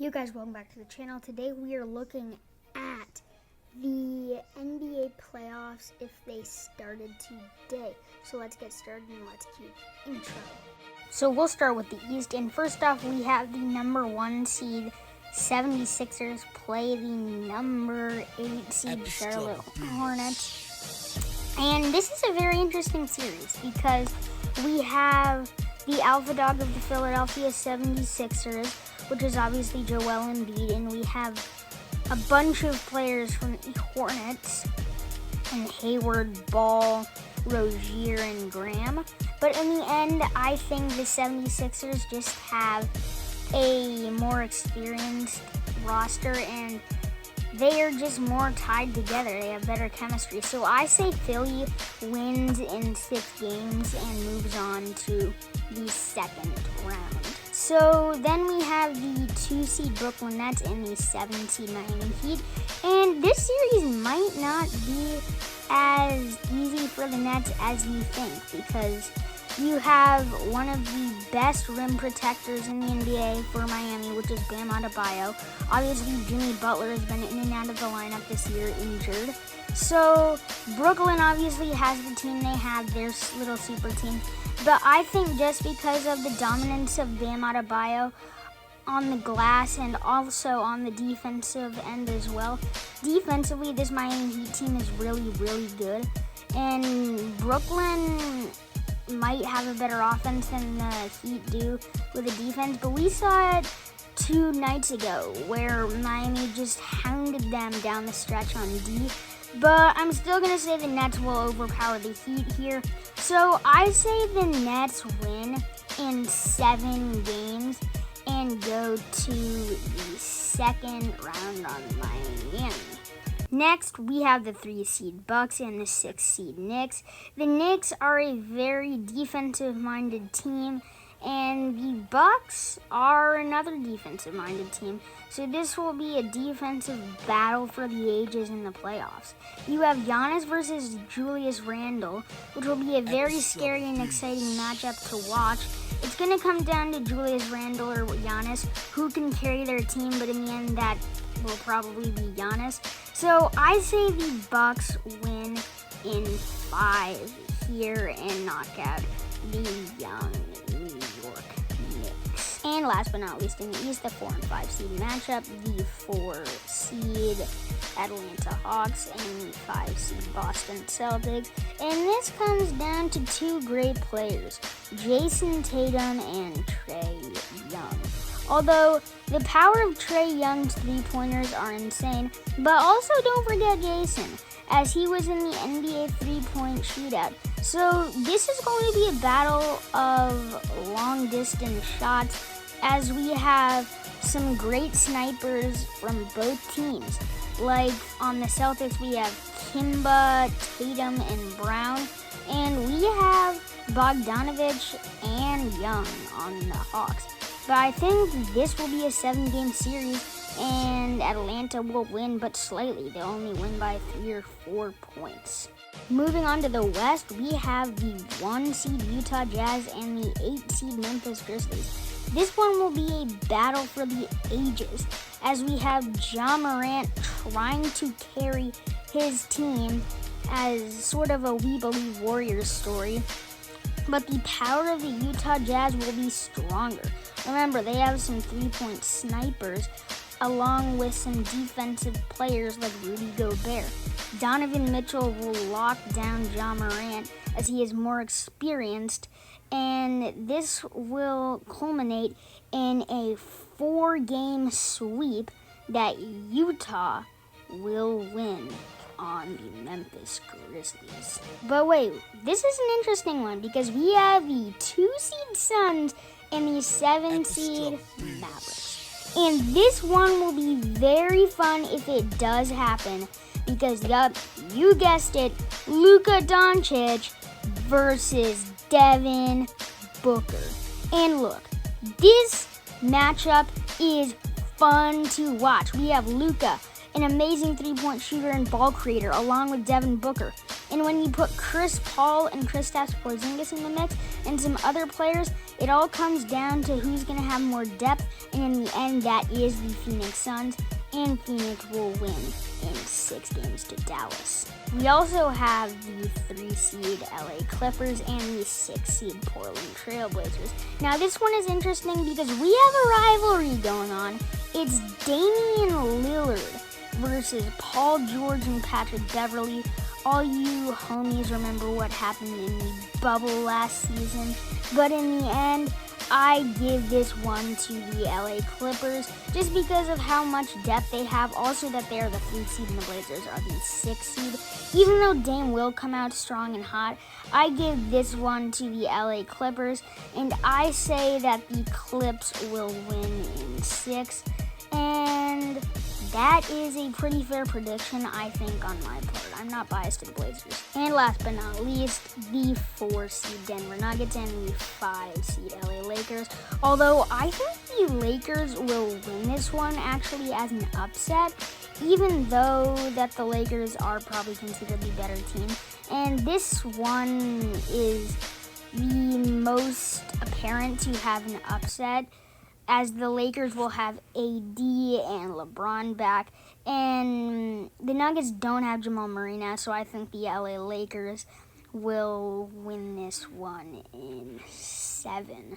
You guys, welcome back to the channel. Today we are looking at the NBA playoffs if they started today. So let's get started and let's keep intro. So we'll start with the East, and first off we have the number 1 seed 76ers play the number 8 seed Charlotte Hornets. And this is a very interesting series because we have the alpha dog of the Philadelphia 76ers, which is obviously Joel Embiid, and we have a bunch of players from the Hornets, and Hayward, Ball, Rozier, and Graham. But in the end, I think the 76ers just have a more experienced roster, and they are just more tied together. They have better chemistry. So I say Philly wins in 6 games and moves on to the second round. So then we have the 2 seed Brooklyn Nets and the 7 seed Miami Heat. And this series might not be as easy for the Nets as you think, because you have one of the best rim protectors in the NBA for Miami, which is Bam Adebayo. Obviously, Jimmy Butler has been in and out of the lineup this year injured. So Brooklyn obviously has the team they have, their little super team. But I think just because of the dominance of Bam Adebayo on the glass and also on the defensive end as well, defensively this Miami Heat team is really, really good. And Brooklyn might have a better offense than the Heat do with the defense, but we saw it 2 nights ago where Miami just hounded them down the stretch on D. But I'm still going to say the Nets will overpower the Heat here. So I say the Nets win in 7 games and go to the second round on Miami. Next, we have the 3 seed Bucks and the 6 seed Knicks. The Knicks are a very defensive-minded team, and the Bucks are another defensive-minded team. So this will be a defensive battle for the ages in the playoffs. You have Giannis versus Julius Randle, which will be a very scary and exciting matchup to watch. It's going to come down to Julius Randle or Giannis, who can carry their team, but in the end that will probably be Giannis. So I say the Bucks win in 5 here and knock out the young New York Knicks. And last but not least in the East, the 4 and 5 seed matchup, the 4 seed Atlanta Hawks and the 5 seed Boston Celtics. And this comes down to 2 great players, Jason Tatum and Trae Young. Although the power of Trae Young's 3-pointers are insane, but also don't forget Jason, as he was in the NBA 3-point shootout. So this is going to be a battle of long-distance shots, as we have some great snipers from both teams. Like on the Celtics, we have Kimba, Tatum, and Brown, and we have Bogdanovich and Young on the Hawks. But I think this will be a 7-game series, and Atlanta will win, but slightly. They'll only win by 3 or 4 points. Moving on to the West, we have the 1 seed Utah Jazz and the 8 seed Memphis Grizzlies. This one will be a battle for the ages, as we have Ja Morant trying to carry his team as sort of a We Believe Warriors story. But the power of the Utah Jazz will be stronger. Remember, they have some 3-point snipers along with some defensive players like Rudy Gobert. Donovan Mitchell will lock down Ja Morant as he is more experienced, and this will culminate in a 4-game sweep that Utah will win on the Memphis Grizzlies. But wait, this is an interesting one because we have the 2 seed Suns and the 7 seed Mavericks. And this one will be very fun if it does happen because, yup, you guessed it, Luka Doncic versus Devin Booker. And look, this matchup is fun to watch. We have Luka, an amazing 3-point shooter and ball creator, along with Devin Booker, And when you put Chris Paul and Kristaps Porzingis in the mix and some other players, it all comes down to who's going to have more depth. And in the end, that is the Phoenix Suns. And Phoenix will win in 6 games to Dallas. We also have the 3-seed LA Clippers and the 6-seed Portland Trailblazers. Now this one is interesting because we have a rivalry going on. It's Damian Lillard versus Paul George and Patrick Beverley. All you homies remember what happened in the bubble last season. But in the end, I give this one to the LA Clippers just because of how much depth they have. Also that they are the 3 seed and the Blazers are the 6 seed. Even though Dame will come out strong and hot, I give this one to the LA Clippers. And I say that the Clips will win in 6. And that is a pretty fair prediction, I think, on my part. I'm not biased to the Blazers. And last but not least, the 4-seed Denver Nuggets and the 5-seed LA Lakers. Although I think the Lakers will win this one actually as an upset, even though that the Lakers are probably considered the better team. And this one is the most apparent to have an upset, as the Lakers will have AD and LeBron back. And the Nuggets don't have Jamal Murray now, so I think the LA Lakers will win this one in 7.